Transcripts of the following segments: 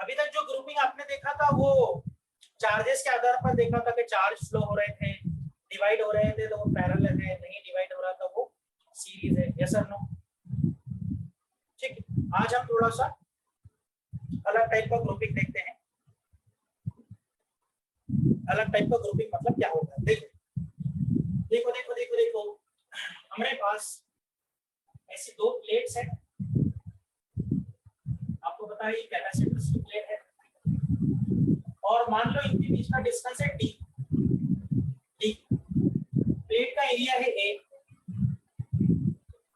अभी तक जो ग्रुपिंग आपने देखा था वो चार्जेस के आधार पर देखा था कि चार्ज फ्लो हो रहे थे, डिवाइड हो रहे थे तो वो पैरेलल है, नहीं डिवाइड हो रहा था वो सीरीज है। यस और नो? ठीक है, आज हम थोड़ा सा अलग टाइप का ग्रुपिंग देखते हैं। अलग टाइप का ग्रुपिंग मतलब क्या होता है? देखो देखो देखो देखो देखो, हमारे पास ऐसी दो प्लेट्स हैं। आपको पता है ये कैपेसिटर की प्लेट है और मान लो इनके बीच का डिस्टेंस है डी। डी प्लेट का एरिया है ए,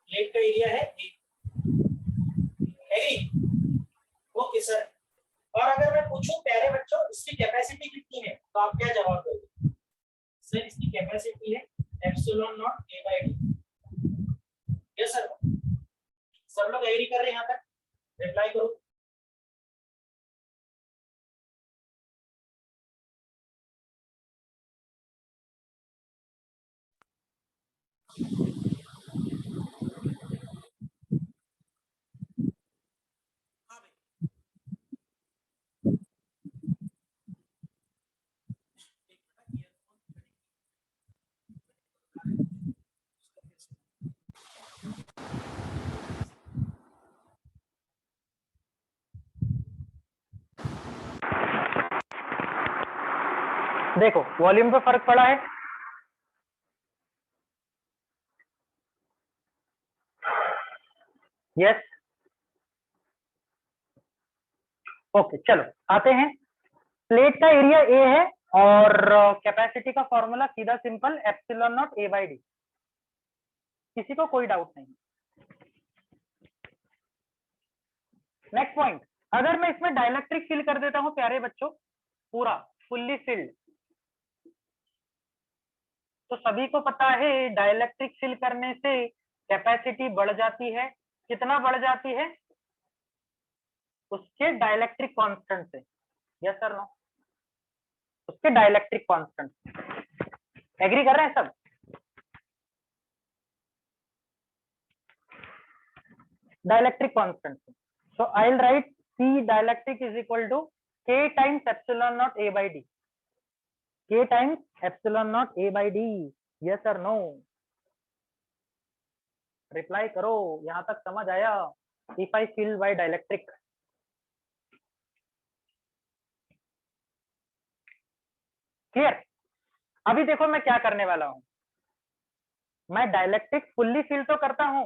प्लेट का एरिया है ए। Okay sir. और अगर मैं पूछूं प्यारे बच्चों इसकी कैपेसिटी कितनी है तो आप क्या जवाब दोगे? सर इसकी कैपेसिटी है epsilon naught A by D. Yes sir? सब लोग एग्री कर रहे हैं यहाँ तक? रिप्लाई करो। देखो वॉल्यूम पे फर्क पड़ा है। यस ओके चलो आते हैं। प्लेट का एरिया ए है और कैपेसिटी का फॉर्मूला सीधा simple epsilon naught A by D. किसी को कोई डाउट नहीं? नेक्स्ट पॉइंट, अगर मैं इसमें डाइलेक्ट्रिक फिल कर देता हूं प्यारे बच्चों, पूरा फुल्ली फिल्ड, तो सभी को पता है डाइलेक्ट्रिक फिल करने से कैपेसिटी बढ़ जाती है। कितना बढ़ जाती है? उसके डाइलेक्ट्रिक कांस्टेंट से। Yes sir no? उसके डाइलेक्ट्रिक कांस्टेंट। एग्री कर रहे हैं सब? डाइलेक्ट्रिक कांस्टेंट से। So I will write C dielectric is equal to K times epsilon naught A by D। K times epsilon naught A by D। Yes और no? Reply करो। यहां तक समझ आया? If I fill by dielectric. Clear? अभी देखो मैं क्या करने वाला हूं। मैं डाइलेक्ट्रिक फुल्ली फिल तो करता हूं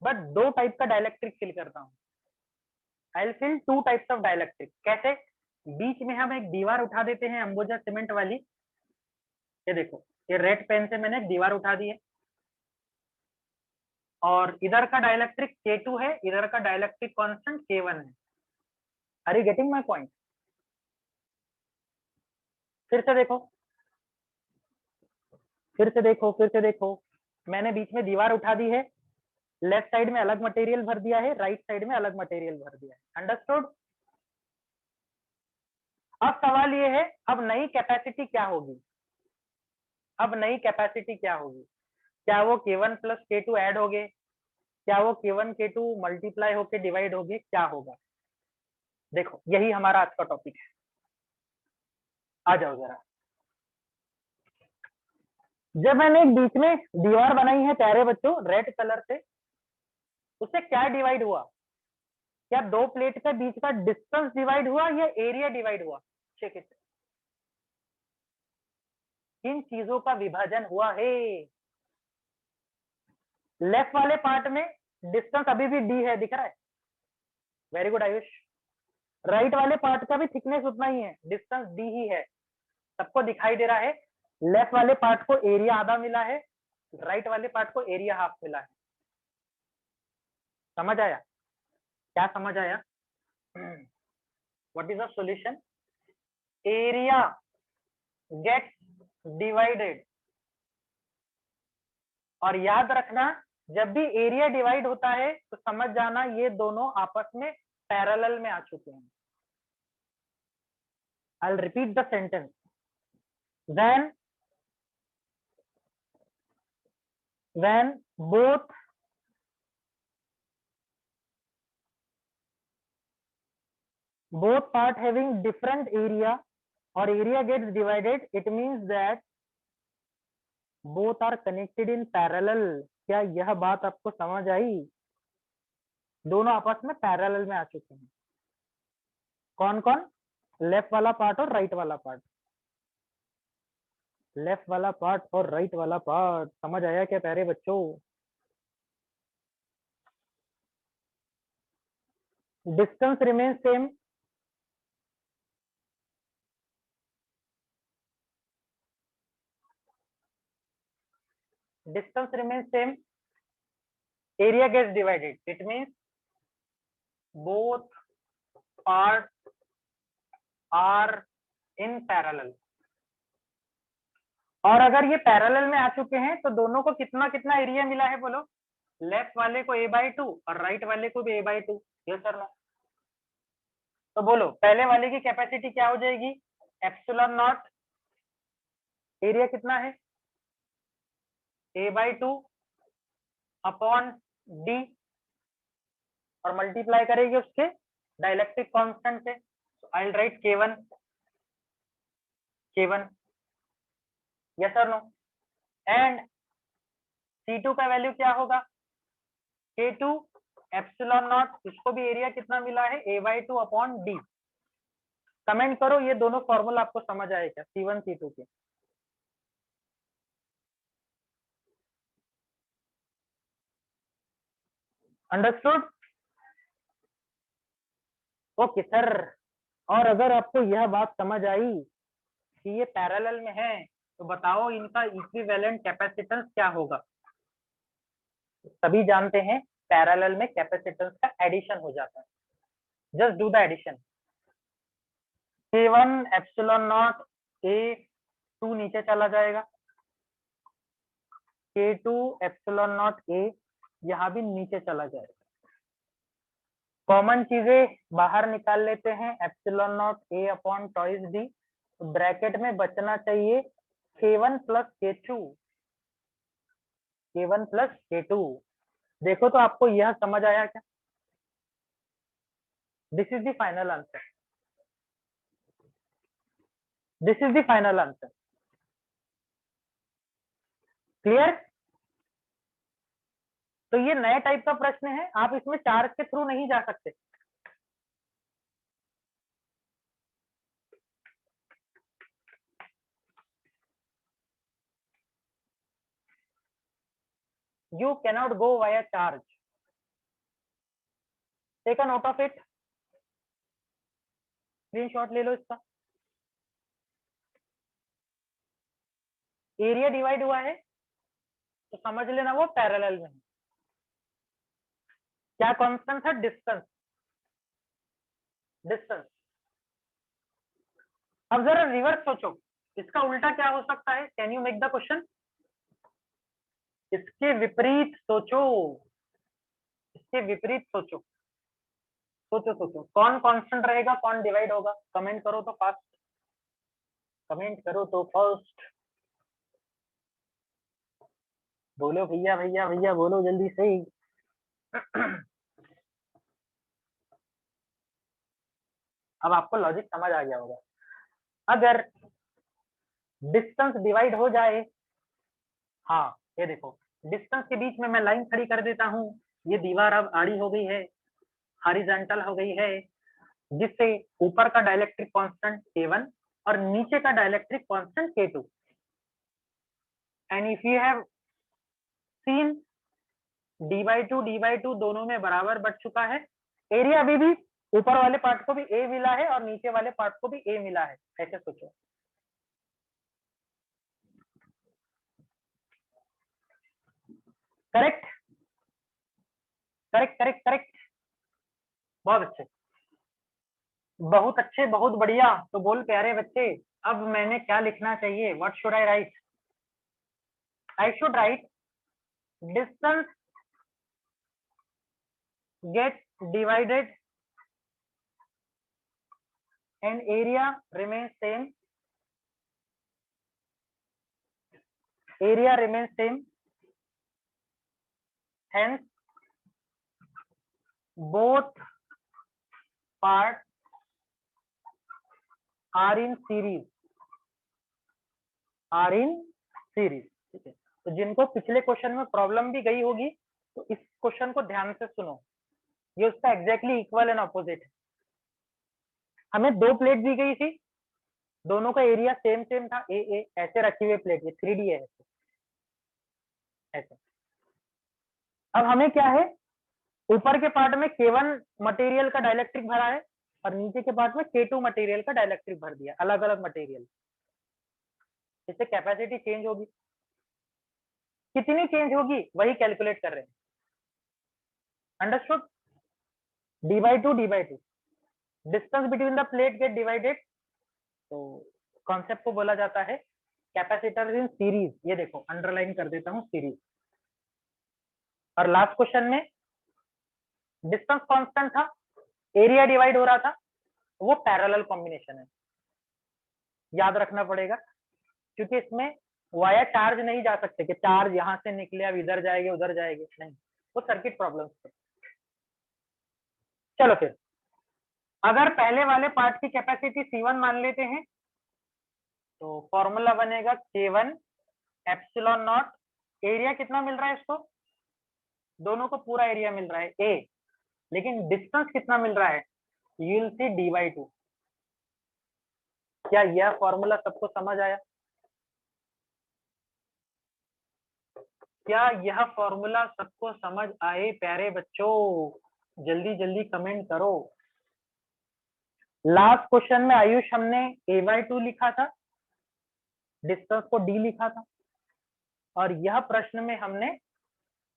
बट दो टाइप का डाइलेक्ट्रिक फिल करता हूं। I will fill two types of dielectric. कैसे? बीच में हम एक दीवार उठा देते हैं अंबुजा सीमेंट वाली। ये देखो ये रेड पेन से मैंने एक दीवार उठा दी है और इधर का डाइलेक्ट्रिक K2 है, इधर का डाइलेक्ट्रिक कांस्टेंट K1 है। Are you getting my point? फिर से देखो, फिर से देखो, फिर से देखो, मैंने बीच में दीवार उठा दी है, लेफ्ट साइड में अलग मटेरियल भर दिया है, राइट साइड में अलग मटेरियल भर दिया है। अंडरस्टूड? अब सवाल ये है, अब नई कैपेसिटी क्या होगी? अब नई कैपेसिटी क्या होगी? क्या वो K1 प्लस K2 ऐड होगे? क्या वो K1 K2 मल्टीप्लाई होके डिवाइड होगे? क्या होगा? देखो यही हमारा आज का टॉपिक है। आ जाओ जरा। जब मैंने एक बीच में दीवार बनाई है प्यारे बच्चों रेड कलर से, उससे क्या डिवाइड हुआ? क्या दो प्लेट के बीच का डिस्टेंस डिवाइड हुआ या एरिया डिवाइड हुआ? Check it. किन चीजों का विभाजन हुआ है? लेफ्ट वाले पार्ट में डिस्टेंस अभी भी डी है, दिख रहा है? Very good Ayush. राइट वाले पार्ट का भी थिकनेस उतना ही है, डिस्टेंस डी ही है। सबको दिखाई दे रहा है? लेफ्ट वाले पार्ट को एरिया आधा मिला है, राइट वाले पार्ट को एरिया हाफ मिला है। समझ आया? क्या समझ आया? What is the solution? Area gets divided. और याद रखना जब भी एरिया डिवाइड होता है तो समझ जाना ये दोनों आपस में पैरेलल में आ चुके हैं। I will repeat the sentence. when both both part having different area or area gets divided, it means that both are connected in parallel. क्या यह बात आपको समझ आई? दोनों आपस में पैरेलल में आ चुके हैं। कौन कौन? लेफ्ट वाला पार्ट और राइट वाला पार्ट। लेफ्ट वाला पार्ट और राइट वाला पार्ट। समझ आया क्या प्यारे बच्चों? Distance remain same. distance remains same, area gets divided, it means both parts are in parallel। और अगर ये पैरेलल में आ चुके हैं तो दोनों को कितना कितना एरिया मिला है बोलो? लेफ्ट वाले को a/2 और राइट वाले को भी a/2। Yes sir no? तो बोलो पहले वाले की कैपेसिटी क्या हो जाएगी? एप्सिलॉन नॉट, एरिया कितना है? a/2 अपॉन d, और मल्टीप्लाई करेगी उसके डाइलेक्ट्रिक कांस्टेंट से। आई will right k1 k1। Yes और नो? एंड C2 का वैल्यू क्या होगा? K2 एप्सिलॉन नॉट, इसको भी एरिया कितना मिला है? a/2 upon d। कमेंट करो ये दोनों फॉर्मूला आपको समझ आए क्या C1 C2 के? अंडरस्टूड? Okay sir. और अगर आपको यह बात समझ आई कि ये पैरेलल में है तो बताओ इनका इक्विवेलेंट कैपेसिटेंस क्या होगा? सभी जानते हैं पैरेलल में कैपेसिटेंस का एडिशन हो जाता है। Just do the addition. K1 epsilon naught A2 नीचे चला जाएगा, K2 एप्सिलॉन नॉट A यहाँ भी नीचे चला जाएगा। कॉमन चीजें बाहर निकाल लेते हैं, epsilon naught A upon twice D। Bracket में बचना चाहिए K1 plus K2, K1 plus K2। देखो तो आपको यह समझ आया क्या? This is the final answer, this is the final answer. Clear? तो ये नए टाइप का प्रश्न है, आप इसमें चार्ज के थ्रू नहीं जा सकते। You cannot go via charge. Take a note of it. Screenshot ले लो इसका। एरिया डिवाइड हुआ है तो समझ लेना वो पैरेलल में है। क्या कांस्टेंट था? Distance, distance. अब जरा रिवर्स सोचो, इसका उल्टा क्या हो सकता है? Can you make the question? इसके विपरीत सोचो, इसके विपरीत सोचो, सोचो सोचो कौन कांस्टेंट रहेगा, कौन डिवाइड होगा? कमेंट करो तो फास्ट, कमेंट करो तो फास्ट। बोलो भैया भैया भैया, बोलो जल्दी से। अब आपको लॉजिक समझ आ गया होगा। अगर डिस्टेंस डिवाइड हो जाए, हाँ ये देखो डिस्टेंस के बीच में मैं लाइन खड़ी कर देता हूँ, ये दीवार अब आड़ी हो गई है, हॉरिजॉन्टल हो गई है, जिससे ऊपर का डाइलेक्ट्रिक कांस्टेंट K1 और नीचे का dielectric constant K2। And if you have seen d/2 दोनों में बराबर बढ़ चुका है। एरिया अभी भी ऊपर वाले पार्ट को भी A मिला है और नीचे वाले पार्ट को भी A मिला है, ऐसे सोचो। करेक्ट करेक्ट करेक्ट करेक्ट, बहुत अच्छे, बहुत अच्छे, बहुत बढ़िया। तो बोल प्यारे बच्चे, अब मैंने क्या लिखना चाहिए? What should I right? I should write distance gets divided and area remains same, area remains same, hence both parts are in series, are in series, ठीक है। तो जिनको पिछले क्वेश्चन में प्रॉब्लम भी गई होगी तो इस क्वेश्चन को ध्यान से सुनो, ये उसका एग्जैक्टली इक्वल एंड ऑपोजिट है। हमें दो प्लेट दी गई थी, दोनों का एरिया सेम सेम था, ए ऐसे रखी हुई प्लेट, ये 3D है ऐसे। अब हमें क्या है, ऊपर के पार्ट में K1 मटेरियल का डाइलेक्ट्रिक भरा है और नीचे के पार्ट में K2 मटेरियल का डाइलेक्ट्रिक भर दिया, अलग अलग मटेरियल। इससे कैपेसिटी चेंज होगी, कितनी चेंज होगी वही कैलकुलेट कर रहे हैं। Understood? d/2 d/2 distance between the plate gate divided, तो कॉन्सेप्ट को बोला जाता है कैपेसिटर इन सीरीज। ये देखो अंडरलाइन कर देता हूँ, सीरीज। और लास्ट क्वेश्चन में डिस्टेंस कांस्टेंट था, एरिया डिवाइड हो रहा था, वो पैरेलल कॉम्बिनेशन है, याद रखना पड़ेगा, क्योंकि इसमें वाया चार्ज नहीं जा सकते कि चार्ज यहां से निकले अब इधर जाएंगे उधर जाएंगे, नहीं, वो सर्किट प्रॉब्लम्स थे। चलो फिर, अगर पहले वाले पार्ट की कैपेसिटी C1 मान लेते हैं तो फॉर्मूला बनेगा K1 एप्सिलॉन नॉट, एरिया कितना मिल रहा है इसको, दोनों को पूरा एरिया मिल रहा है A, लेकिन डिस्टेंस कितना मिल रहा है, यू विल सी d/2। क्या यह फॉर्मूला सबको समझ आया? क्या यह फॉर्मूला सबको समझ आए प्यारे बच्चों? जल्दी जल्दी कमेंट करो। लास्ट क्वेश्चन में आयुष हमने a/2 लिखा था, डिस्टेंस को d लिखा था, और यह प्रश्न में हमने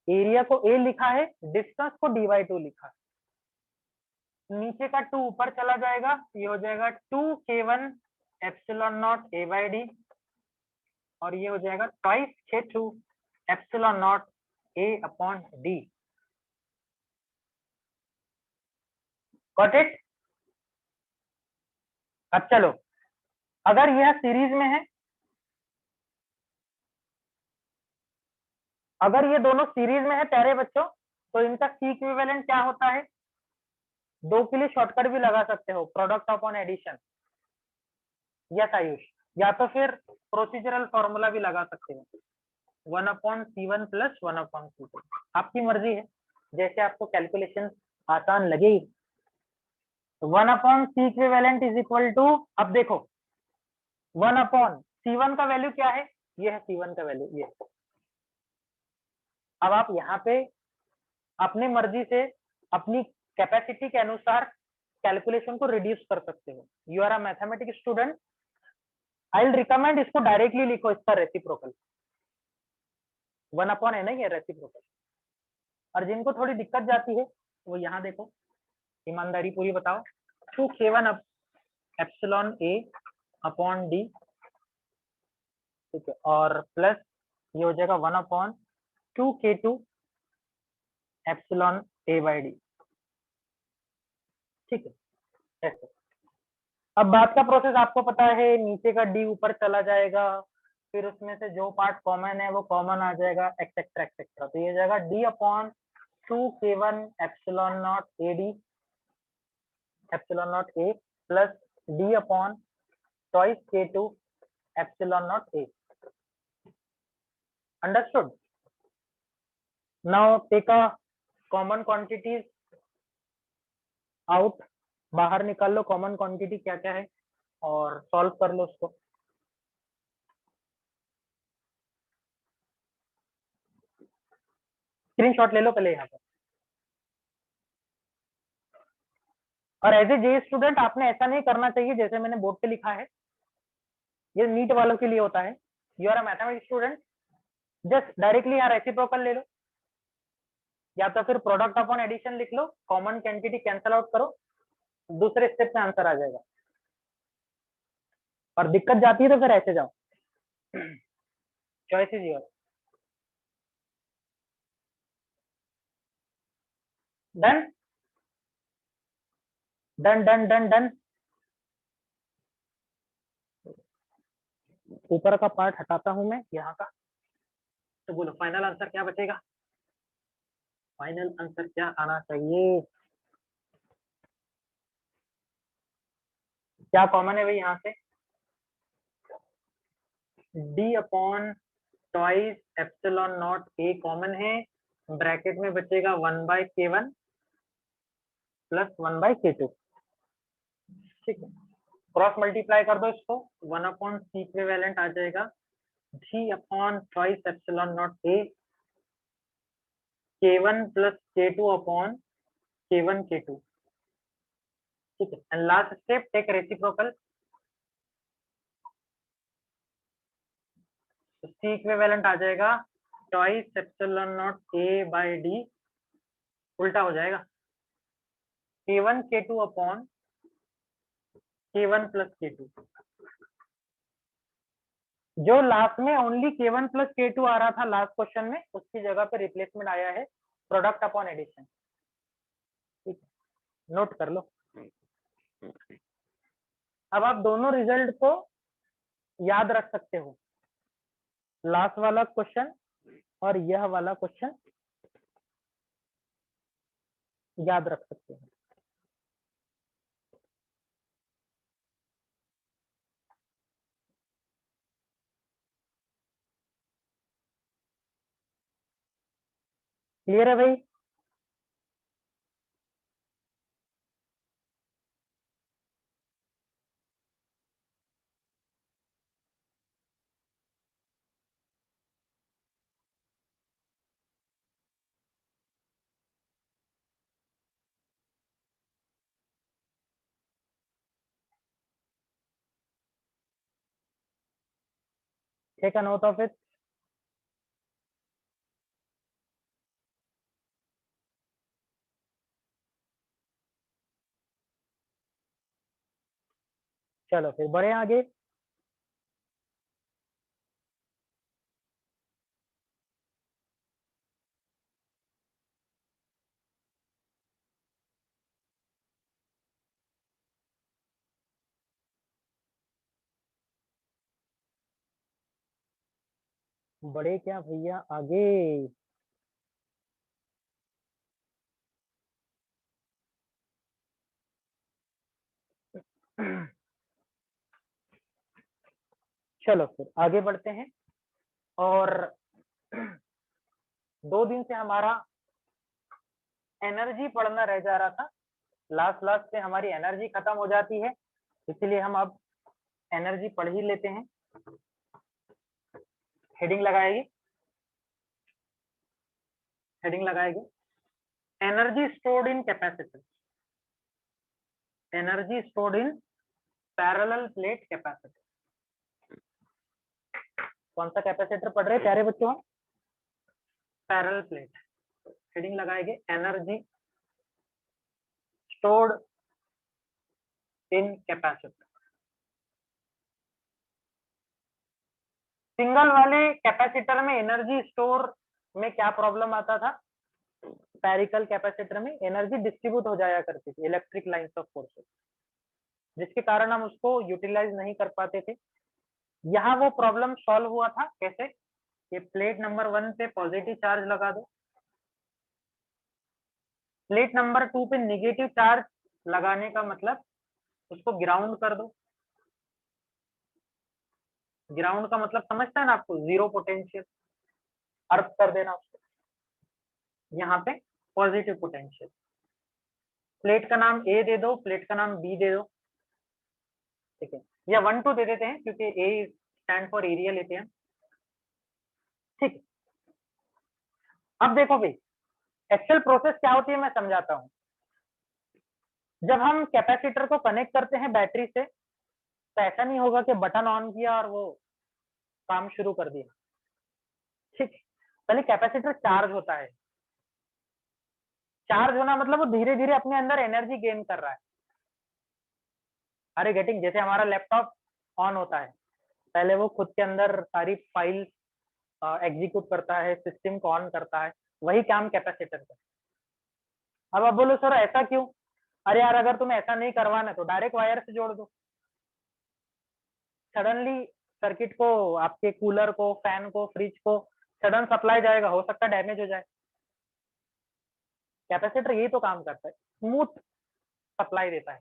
एरिया को a लिखा है, डिस्टेंस को d/2 लिखा है। नीचे का 2 ऊपर चला जाएगा, ये हो जाएगा 2K1 एप्सिलॉन नॉट a/d, और ये हो जाएगा twice K2 epsilon not a/d। Got it? अब चलो, अगर यह सीरीज में है, अगर ये दोनों सीरीज में है प्यारे बच्चों, तो इनका सी इक्विवेलेंट क्या होता है? दो के लिए शॉर्टकट भी लगा सकते हो, product upon addition. Yes Ayush, या तो फिर प्रोसीजरल फॉर्मूला भी लगा सकते हो, 1/C1 प्लस 1/C2, आपकी मर्जी है, जैसे आपको कैलकुलेशन आसान लगे। 1/C equivalent is equal to, अब देखो 1/C1 का वैल्यू क्या है, ये है C1 का वैल्यू, ये। अब आप यहाँ पे अपनी मर्जी से अपनी कैपेसिटी के अनुसार कैलकुलेशन को रिड्यूस कर सकते हो। You are a mathematics student, I will recommend इसको डायरेक्टली लिखो, इसका रेसिप्रोकल 1/n है ना, ये रेसिप्रोकल। और जिनको थोड़ी दिक्कत जाती है वो यहाँ देखो, ईमानदारी पूरी बताओ, 2K1 epsilon a upon d, ठीक है, और प्लस ये हो जाएगा 1/2K2 एप्सिलॉन a/d, ठीक है ऐसे। अब बात का प्रोसेस आपको पता है, नीचे का d ऊपर चला जाएगा, फिर उसमें से जो पार्ट कॉमन है वो कॉमन आ जाएगा, एक्सेट्रा एक्सेट्रा, तो ये जाएगा d/2K1 epsilon naught ad epsilon naught a plus d/2K2 epsilon naught a। Understood? Now take a common quantities out, बाहर निकाल लो कॉमन क्वांटिटी क्या क्या है और सॉल्व कर लो उसको। स्क्रीनशॉट ले लो पहले यहाँ पर। और एज ए जे स्टूडेंट आपने ऐसा नहीं करना चाहिए जैसे मैंने बोर्ड पे लिखा है, ये नीट वालों के लिए होता है। You are a mathematics student, just directly यहाँ रेसिप्रोकल ले लो, या तो फिर प्रोडक्ट अपॉन एडिशन लिख लो, कॉमन क्वांटिटी कैंसल आउट करो, दूसरे स्टेप में आंसर आ जाएगा। और दिक्कत जाती है तो फिर ऐसे जाओ, choice is your. Done done done done done. ऊपर का पार्ट हटाता हूं मैं यहाँ का, तो बोलो फाइनल आंसर क्या बचेगा, फाइनल आंसर क्या आना चाहिए? क्या कॉमन है भाई यहाँ से? D upon twice epsilon naught ए कॉमन है, ब्रैकेट में बचेगा 1/k1 प्लस 1/k2। ठीक है, क्रॉस मल्टीप्लाई कर दो इसको, 1/c इक्विवेलेंट आ जाएगा g upon twice epsilon naught A k1 plus k2 upon k1 k2। ठीक है, and last step take reciprocal, C equivalent आ जाएगा twice epsilon naught A by D, उल्टा हो जाएगा k1 k2 upon k1 plus k2। जो last में only k1 plus k2 आ रहा था लास्ट क्वेश्चन में, उसकी जगह पे रिप्लेसमेंट आया है प्रोडक्ट अपॉन एडिशन। ठीक है, नोट कर लो। अब आप दोनों रिजल्ट को याद रख सकते हो, लास्ट वाला क्वेश्चन और यह वाला क्वेश्चन याद रख सकते हो। क्लियर है भाई? Take a note of it. चलो फिर बढ़े आगे। बढ़े क्या भैया आगे? चलो फिर आगे बढ़ते हैं। और 2 दिन से हमारा एनर्जी पढ़ना रह जा रहा था, लास्ट लास्ट से हमारी एनर्जी खत्म हो जाती है, इसलिए हम अब एनर्जी पढ़ ही लेते हैं। हेडिंग लगाएगी, हेडिंग लगाएगी energy stored in capacitor, energy stored in parallel plate capacitor. कौन सा कैपेसिटर पढ़ रहे प्यारे बच्चों? Parallel plate. हेडिंग लगाएंगे energy stored in capacitor. Single वाले कैपेसिटर में एनर्जी स्टोर में क्या प्रॉब्लम आता था? पैरिकल कैपेसिटर में एनर्जी डिस्ट्रीब्यूट हो जाया करती थी, इलेक्ट्रिक लाइंस ऑफ फोर्सेस, जिसके कारण हम उसको यूटिलाइज नहीं कर पाते थे। यहाँ वो प्रॉब्लम सॉल्व हुआ था कैसे? ये प्लेट नंबर 1 पे पॉजिटिव चार्ज लगा दो, प्लेट नंबर 2 पे निगेटिव चार्ज लगाने का मतलब उसको ग्राउंड कर दो। ग्राउंड का मतलब समझता है ना आपको? जीरो पोटेंशियल, अर्थ कर देना उसको। यहाँ पे पॉजिटिव पोटेंशियल, प्लेट का नाम ए दे दो, प्लेट का नाम बी दे दो। ठीक है, या 1 2 दे देते हैं क्योंकि ए स्टैंड फॉर एरिया लेते हैं। ठीक, अब देखो भाई एक्चुअल प्रोसेस क्या होती है मैं समझाता हूँ। जब हम कैपेसिटर को कनेक्ट करते हैं बैटरी से, तो ऐसा नहीं होगा कि बटन ऑन किया और वो काम शुरू कर दिया। ठीक, पहले कैपेसिटर चार्ज होता है। चार्ज होना मतलब वो धीरे धीरे अपने अंदर एनर्जी गेन कर रहा है। अरे गेटिंग, जैसे हमारा लैपटॉप ऑन होता है, पहले वो खुद के अंदर सारी फाइल एग्जीक्यूट करता है, सिस्टम को ऑन करता है, वही काम कैपेसिटर का। अब आप बोलो सर ऐसा क्यों? अरे यार अगर तुम्हें ऐसा नहीं करवाना तो डायरेक्ट वायर से जोड़ दो। सडनली सर्किट को, आपके कूलर को, फैन को, फ्रिज को सडन सप्लाई जाएगा, हो सकता है डैमेज हो जाए। कैपेसिटर यही तो काम करता है, स्मूथ सप्लाई देता है।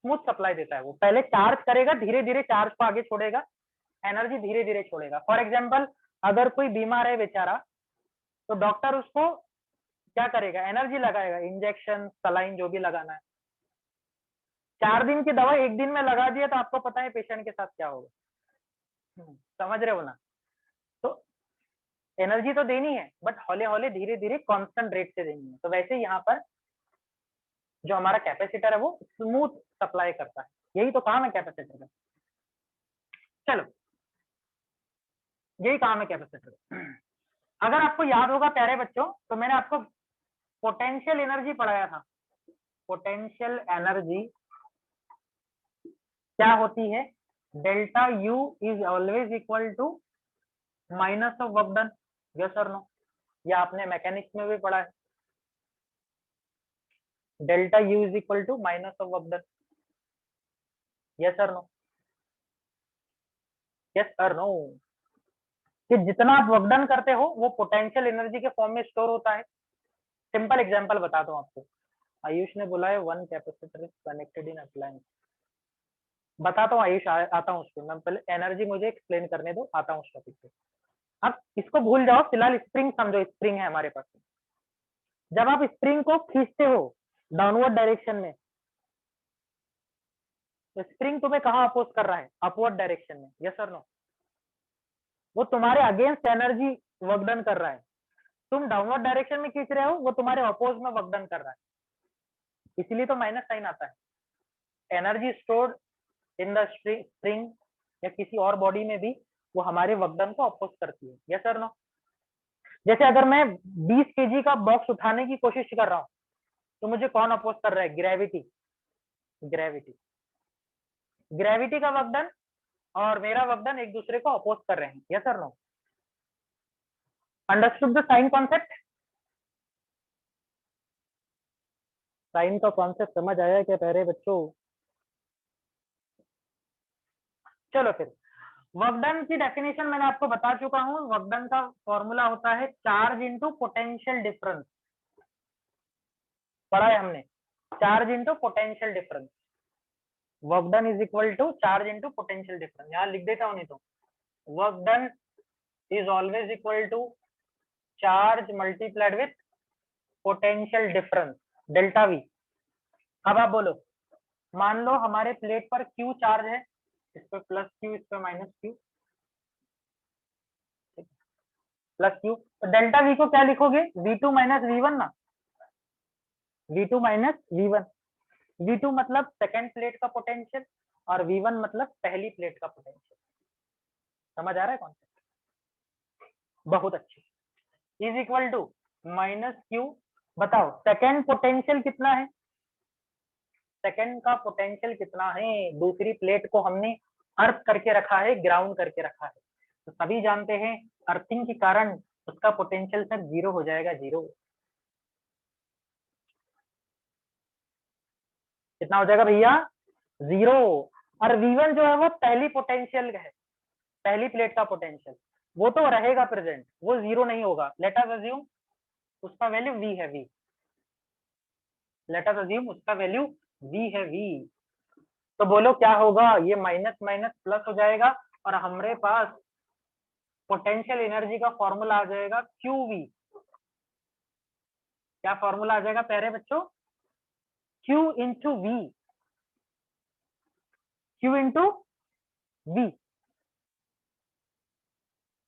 स्मूथ सप्लाई देता है। वो पहले चार्ज करेगा, धीरे धीरे चार्ज को आगे छोड़ेगा, एनर्जी धीरे धीरे छोड़ेगा। फॉर एग्जाम्पल अगर कोई बीमार है बेचारा, तो डॉक्टर उसको क्या करेगा, एनर्जी लगाएगा, इंजेक्शन सलाइन जो भी लगाना है। 4 दिन की दवा 1 दिन में लगा दिया तो आपको पता है पेशेंट के साथ क्या होगा। समझ रहे हो ना। तो एनर्जी तो देनी है, बट हौले हौले धीरे धीरे कांस्टेंट रेट से देनी है। तो वैसे यहाँ पर जो हमारा कैपेसिटर है वो स्मूथ सप्लाई करता है, यही तो काम है कैपेसिटर का। चलो, यही काम है कैपेसिटर। अगर आपको याद होगा प्यारे बच्चों, तो मैंने आपको पोटेंशियल एनर्जी पढ़ाया था। पोटेंशियल एनर्जी क्या होती है, delta U is always equal to minus of work done. Yes और नो, या आपने मैकेनिक्स में भी पढ़ा है, delta U is equal to minus of work done. Yes और नो, यस और नो, कि जितना आप वर्क डन करते हो वो पोटेंशियल एनर्जी के फॉर्म में स्टोर होता है। सिंपल एग्जांपल बताता हूँ आपको। आयुष ने बोला है 1 capacitor is connected in appliance. बताता हूँ आयुष, आता हूँ उस पर। मैं पहले एनर्जी मुझे एक्सप्लेन करने दो, आता हूँ उस टॉपिक पे। अब इसको भूल जाओ, फिलहाल स्प्रिंग समझो। स्प्रिंग है हमारे पास। जब आप स्प्रिंग को खींचते हो डाउनवर्ड डायरेक्शन में, तो स्प्रिंग तुम्हें कहाँ अपोज कर रहा है, अपवर्ड डायरेक्शन में। यस और नो, वो तुम्हारे अगेंस्ट एनर्जी वर्क डन कर रहा है। तुम डाउनवर्ड डायरेक्शन में खींच रहे हो, वो तुम्हारे अपोज में वर्क डन कर रहा है, इसीलिए तो माइनस साइन आता है। Energy stored in the spring या किसी और बॉडी में भी वो हमारे वर्क डन को अपोज करती है। यस और नो। जैसे अगर मैं 20 केजी का बॉक्स उठाने की कोशिश कर रहा हूँ, तो मुझे कौन अपोज कर रहा है, ग्रेविटी। ग्रेविटी, ग्रेविटी का वर्क डन और मेरा वर्क डन एक दूसरे को अपोज कर रहे हैं। यस और no, understood the sign concept. Sign का कॉन्सेप्ट समझ आया क्या प्यारे बच्चों। चलो फिर, वर्क डन की डेफिनेशन मैंने आपको बता चुका हूँ। वर्क डन का फॉर्मूला होता है चार्ज इनटू पोटेंशियल डिफरेंस। पढ़ा है हमने, charge into potential difference. Work done is equal to charge into potential difference. यहाँ लिख देता हूँ नहीं तो, work done is always equal to charge multiplied with potential difference, delta V. अब आप बोलो, मान लो हमारे प्लेट पर क्यू चार्ज है, इस पे प्लस क्यू, इस पे माइनस क्यू, प्लस क्यू। तो डेल्टा वी को क्या लिखोगे, V2 माइनस V1 ना, V2 माइनस V1। V2 मतलब सेकेंड प्लेट का पोटेंशियल और V1 मतलब पहली प्लेट का पोटेंशियल। समझ आ रहा है कॉन्सेप्ट, बहुत अच्छी। Is equal to minus Q. बताओ सेकेंड पोटेंशियल कितना है, सेकेंड का पोटेंशियल कितना है। दूसरी प्लेट को हमने अर्थ करके रखा है, ग्राउंड करके रखा है, तो सभी जानते हैं अर्थिंग के कारण उसका पोटेंशियल सर 0 हो जाएगा, 0। कितना हो जाएगा भैया, 0। और V1 जो है वो पहली पोटेंशियल है, पहली प्लेट का पोटेंशियल, वो तो रहेगा प्रेजेंट, वो 0 नहीं होगा। लेट अस अज्यूम उसका वैल्यू V है, V। लेट अस अज्यूम उसका वैल्यू V है, V। तो बोलो क्या होगा, ये माइनस माइनस प्लस हो जाएगा और हमारे पास पोटेंशियल एनर्जी का फॉर्मूला आ जाएगा QV। क्या फॉर्मूला आ जाएगा प्यारे बच्चों, Q into V, Q into V।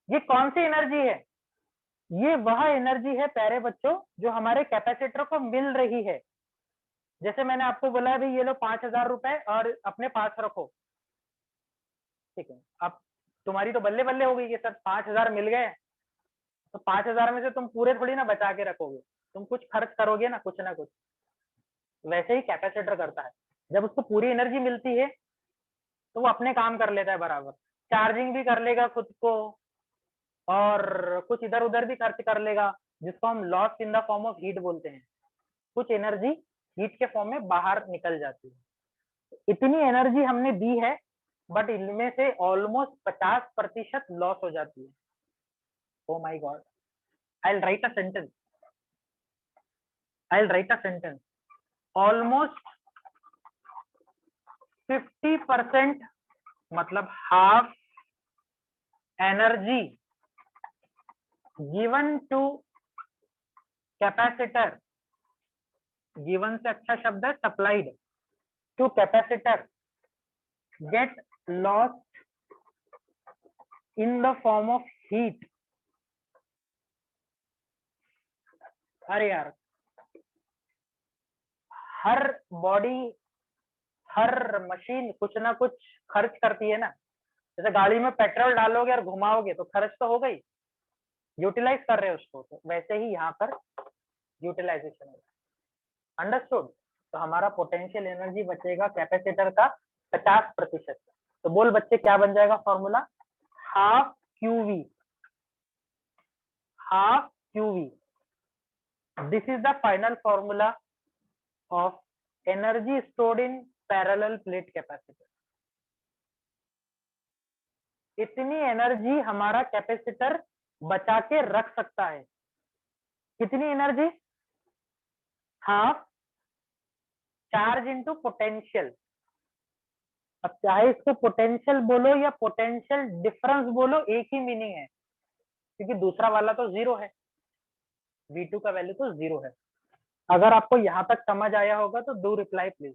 ये कौन सी एनर्जी है, ये वह एनर्जी है प्यारे बच्चों जो हमारे कैपेसिटर को मिल रही है। जैसे मैंने आपको बोला है भाई ये लो 5,000 रुपए और अपने पास रखो, ठीक है। अब तुम्हारी तो बल्ले बल्ले हो गई कि सर 5,000 मिल गए, तो 5,000 में से तुम पूरे थोड़ी ना बचा के रखोगे, तुम कुछ खर्च करोगे ना, कुछ ना कुछ। वैसे ही कैपेसिटर करता है, जब उसको पूरी एनर्जी मिलती है तो वो अपने काम कर लेता है बराबर, चार्जिंग भी कर लेगा खुद को और कुछ इधर उधर भी खर्च कर लेगा, जिसको हम loss in the form of heat बोलते हैं। कुछ एनर्जी हीट के फॉर्म में बाहर निकल जाती है। इतनी एनर्जी हमने दी है, बट इनमें से ऑलमोस्ट 50% लॉस हो जाती है। Oh my God, I will write a sentence, I will write a sentence, almost 50% मतलब half energy given to capacitor, given से अच्छा शब्द है supplied to capacitor get lost in the form of heat. अरे यार, हर बॉडी, हर machine कुछ ना कुछ खर्च करती है ना। जैसे गाड़ी में पेट्रोल डालोगे और घुमाओगे तो खर्च तो हो गई, यूटिलाइज कर रहे हो उसको, तो वैसे ही यहाँ पर यूटिलाइजेशन होगा। अंडरस्टूड? तो हमारा पोटेंशियल एनर्जी बचेगा कैपेसिटर का 50%। तो बोल बच्चे क्या बन जाएगा formula? Half qv, half qv. This is the final formula of energy stored in parallel plate capacitor. इतनी एनर्जी हमारा कैपेसिटर बचा के रख सकता है। कितनी energy? Half charge into potential. अब चाहे इसको पोटेंशियल बोलो या पोटेंशियल डिफरेंस बोलो, एक ही मीनिंग है, क्योंकि दूसरा वाला तो जीरो है, V2 का वैल्यू तो जीरो है। अगर आपको यहां तक समझ आया होगा तो डू रिप्लाई प्लीज।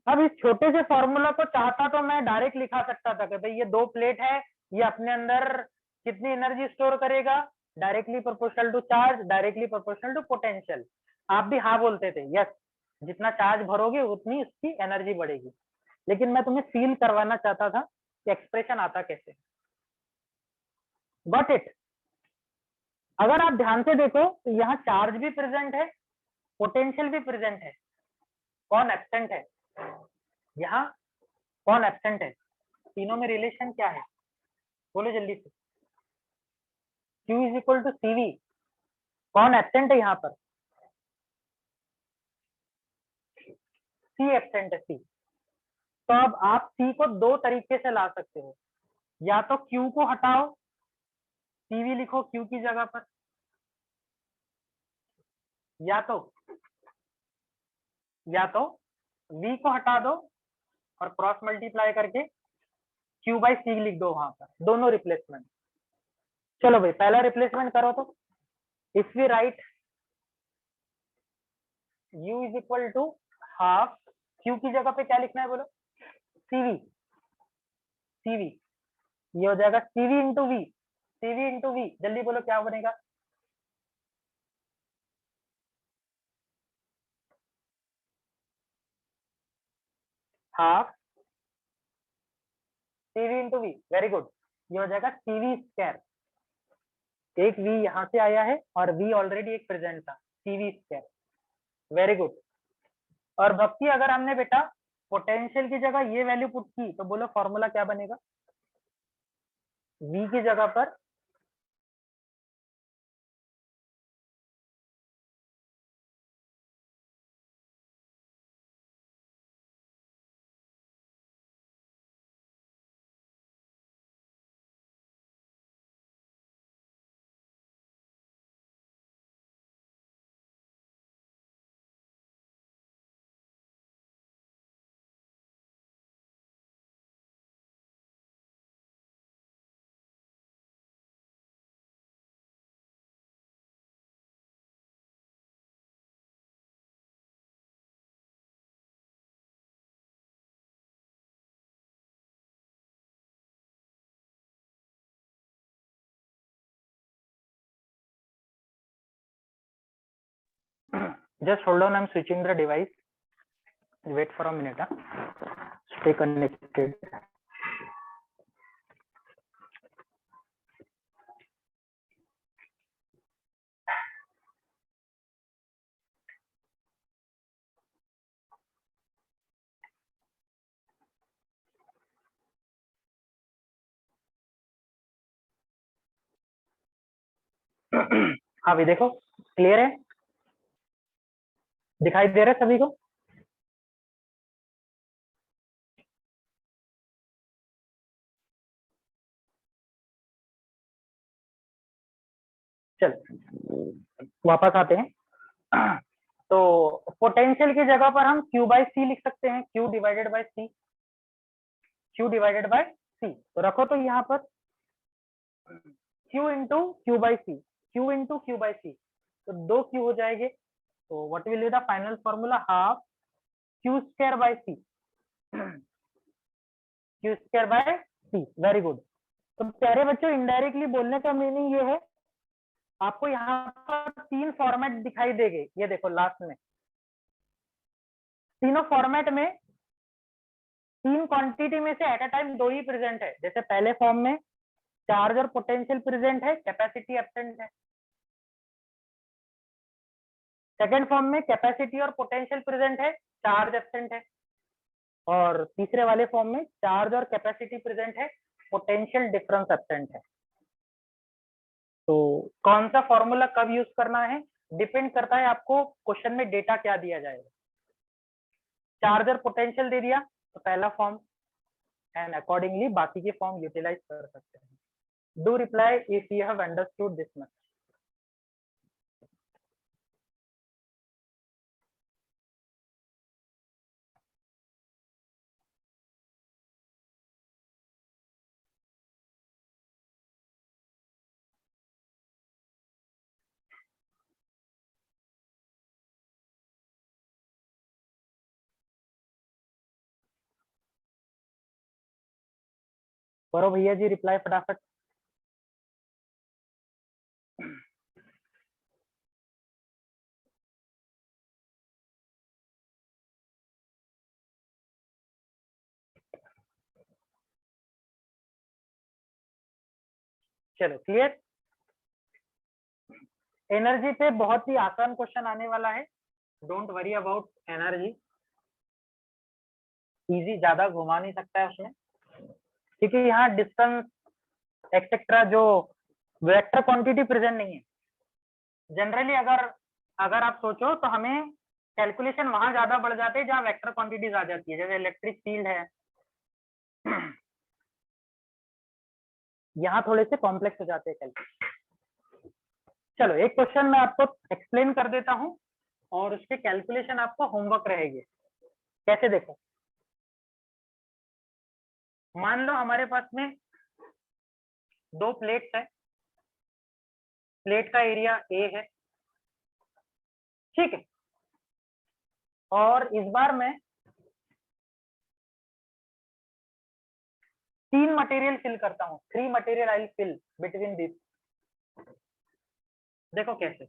अब इस छोटे से फॉर्मूला को चाहता तो मैं डायरेक्ट लिखा सकता था कि भाई ये दो प्लेट है, ये अपने अंदर कितनी एनर्जी स्टोर करेगा, directly proportional to charge, directly proportional to potential. आप भी हाँ बोलते थे, यस, जितना चार्ज भरोगे उतनी उसकी एनर्जी बढ़ेगी। लेकिन मैं तुम्हें फील करवाना चाहता था कि एक्सप्रेशन आता कैसे। Got it? अगर आप ध्यान से देखो तो यहाँ चार्ज भी प्रेजेंट है, पोटेंशियल भी प्रेजेंट है। कौन एब्सेंट है? यहाँ कौन एब्सेंट है? तीनों में रिलेशन क्या है? बोलो जल्दी से। Q is equal to CV। कौन एब्सेंट है यहाँ पर? C एब्सेंट है, C। तो अब आप C को दो तरीके से ला सकते हो, या तो Q को हटाओ, CV लिखो Q की जगह पर, या तो V को हटा दो और क्रॉस मल्टीप्लाई करके Q बाई C लिख दो वहां पर, दोनों रिप्लेसमेंट। चलो भाई पहला रिप्लेसमेंट करो तो। If we write U is equal to half, Q की जगह पे क्या लिखना है बोलो? CV, CV। ये हो जाएगा CV into V, CV into V. जल्दी बोलो क्या बनेगा? Half CV into V. Very good. ये हो जाएगा CV स्क्वायर। एक V यहाँ से आया है और V ऑलरेडी एक प्रेजेंट था, CV स्क्वायर। Very good. और भक्ति अगर हमने बेटा पोटेंशियल की जगह ये वैल्यू पुट की तो बोलो फॉर्मूला क्या बनेगा? V की जगह पर just hold on, I'm switching the device. Wait for a minute. Stay connected. हाँ भी देखो, क्लियर है? दिखाई दे रहा है सभी को? चल वापस आते हैं। तो पोटेंशियल की जगह पर हम Q बाई सी लिख सकते हैं, Q divided by C, Q divided by C. तो रखो तो यहाँ पर Q into Q by C, Q into Q by C, तो 2 Q हो जाएंगे। तो what will be the final formula, half Q square by C, Q square by C. Very good. तो प्यारे बच्चों, इनडायरेक्टली बोलने का मीनिंग ये है, आपको यहाँ पर 3 फॉर्मेट दिखाई देंगे, ये देखो लास्ट में, तीनों फॉर्मेट में 3 क्वांटिटी में से at a time 2 he present है। जैसे पहले फॉर्म में चार्ज और पोटेंशियल प्रेजेंट है, कैपेसिटी एब्सेंट है। सेकेंड फॉर्म में कैपेसिटी और पोटेंशियल प्रेजेंट है, चार्ज एब्सेंट है। और तीसरे वाले फॉर्म में चार्ज और कैपेसिटी प्रेजेंट है, पोटेंशियल डिफरेंस एब्सेंट है। तो कौन सा फॉर्मूला कब यूज करना है डिपेंड करता है आपको क्वेश्चन में डेटा क्या दिया जाएगा। चार्ज और पोटेंशियल दे दिया तो पहला फॉर्म, एंड अकॉर्डिंगली बाकी के फॉर्म यूटिलाइज कर सकते हैं। Do reply if you have understood this much. करो भैया जी रिप्लाई फटाफट। चलो क्लियर। एनर्जी पे बहुत ही आसान क्वेश्चन आने वाला है, don't worry about energy. Easy ज्यादा घुमा नहीं सकता है उसमें, क्योंकि यहाँ डिस्टेंस एक्सेट्रा जो वेक्टर क्वांटिटी प्रेजेंट नहीं है। जनरली अगर अगर आप सोचो तो हमें कैलकुलेशन वहां ज्यादा बढ़ जाते हैं जहाँ वेक्टर क्वांटिटीज आ जाती है, जैसे इलेक्ट्रिक फील्ड है। यहाँ थोड़े से कॉम्प्लेक्स हो जाते हैं कैलकुलेशन। चलो एक क्वेश्चन मैं आपको एक्सप्लेन कर देता हूँ और उसके कैलकुलेशन आपको होमवर्क रहेगी। कैसे देखो, मान लो हमारे पास में 2 प्लेट्स है, प्लेट का एरिया ए है, ठीक है। और इस बार मैं 3 मटेरियल फिल करता हूँ, 3 material I fill between this. देखो कैसे,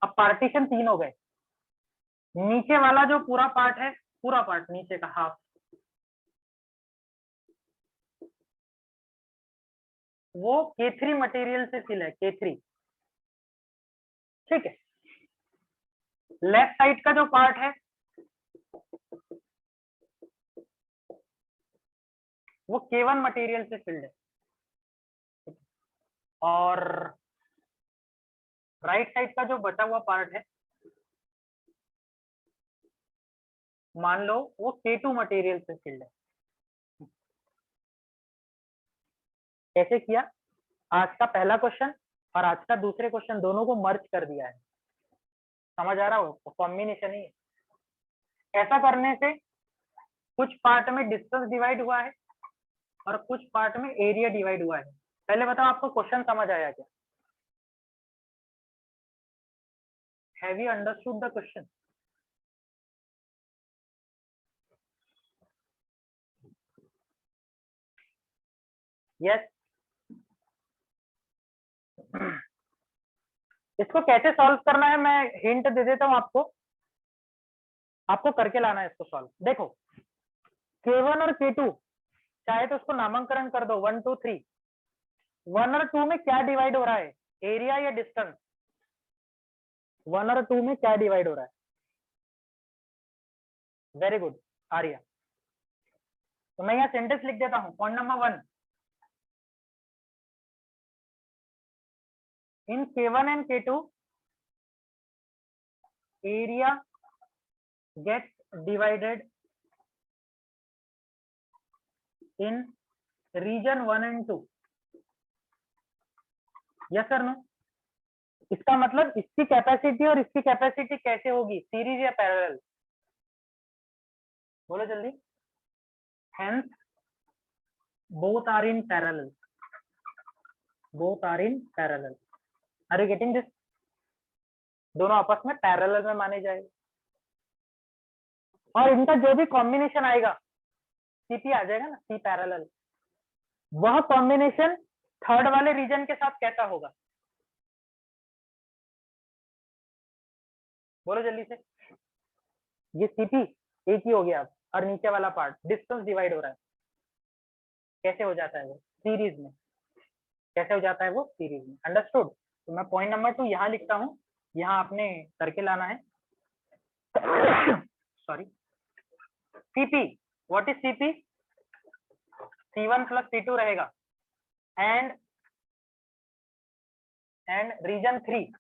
अब पार्टीशन 3 हो गए। नीचे वाला जो पूरा पार्ट है, पूरा पार्ट नीचे का हाफ, वो K3 मटेरियल से फिल है, K3, ठीक है। लेफ्ट साइड का जो पार्ट है वो K1 मटेरियल से फिल्ड है। और राइट साइड का जो बचा हुआ पार्ट है, मान लो वो K2 मटेरियल से फिल्ड है। कैसे किया, आज का पहला क्वेश्चन और आज का दूसरे क्वेश्चन दोनों को मर्ज कर दिया है। समझ आ रहा हो, कॉम्बिनेशन ही है। ऐसा करने से कुछ पार्ट में डिस्टेंस डिवाइड हुआ है और कुछ पार्ट में एरिया डिवाइड हुआ है। पहले बताओ आपको क्वेश्चन समझ आया क्या? Have you understood the question? Yes. इसको कैसे सॉल्व करना है मैं हिंट दे देता हूं आपको, आपको करके लाना है इसको सॉल्व। देखो K1 और K2 चाहे तो उसको नामांकन कर दो 1 2 3। 1 और 2 में क्या डिवाइड हो रहा है, एरिया या डिस्टेंस? 1 और 2 में क्या डिवाइड हो रहा है? Very good Arya. तो मैं यहाँ सेंटेंस लिख देता हूँ, point number 1, in K1 and K2 area gets divided in region 1 and 2 yes sir no? इसका मतलब इसकी कैपेसिटी और इसकी कैपेसिटी कैसे होगी, सीरीज या पैरेलल? बोलो जल्दी। Hence both are in parallel, both are in parallel. Are you getting this? दोनों आपस में पैरेलल में माने जाएंगे और इनका जो भी कॉम्बिनेशन आएगा सीपी आ जाएगा ना, सी पैरेलल, वह कॉम्बिनेशन थर्ड वाले रीजन के साथ कैसा होगा? बोलो जल्दी से। ये सीपी एक ही हो गया अब, और नीचे वाला पार्ट डिस्टेंस डिवाइड हो रहा है, कैसे हो जाता है वो? सीरीज में। कैसे हो जाता है वो? सीरीज में। अंडरस्टूड? तो मैं पॉइंट नंबर 2 यहाँ लिखता हूँ, यहाँ आपने करके लाना है। Sorry, CP, what is CP? C1 plus C2 रहेगा, and region 3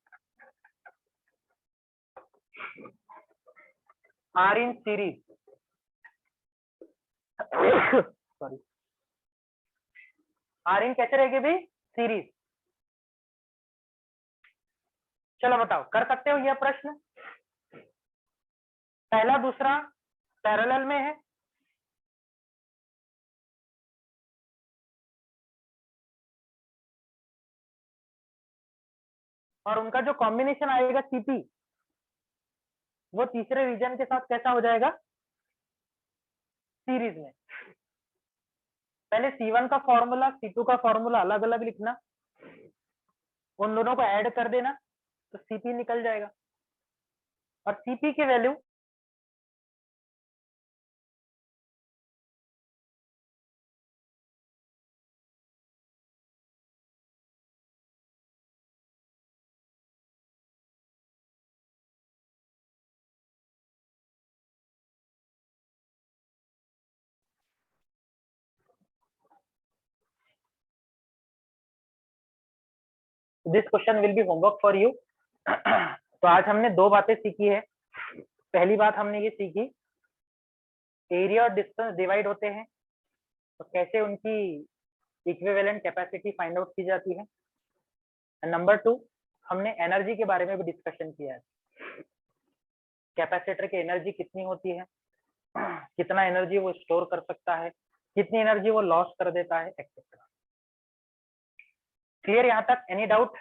are in series. Sorry, are in कैसे रहेगी भाई? सीरीज। चलो बताओ, कर सकते हो यह प्रश्न? पहला दूसरा पैरेलल में है, और उनका जो कॉम्बिनेशन आएगा सीपी, वो तीसरे रीजन के साथ कैसा हो जाएगा? सीरीज में। पहले C1 का फॉर्मूला C2 का फॉर्मूला अलग अलग लिखना, उन दोनों को ऐड कर देना तो सीपी निकल जाएगा, और सीपी की value this question will be homework for you. तो आज हमने दो बातें सीखी है। पहली बात हमने ये सीखी, एरिया और डिस्टेंस डिवाइड होते हैं तो कैसे उनकी इक्विवेलेंट कैपेसिटी फाइंड आउट की जाती है। नंबर 2, हमने एनर्जी के बारे में भी डिस्कशन किया है, कैपेसिटर की एनर्जी कितनी होती है, कितना एनर्जी वो स्टोर कर सकता है, कितनी एनर्जी वो लॉस कर देता है, एक्सेट्रा। क्लियर यहाँ तक? Any doubt?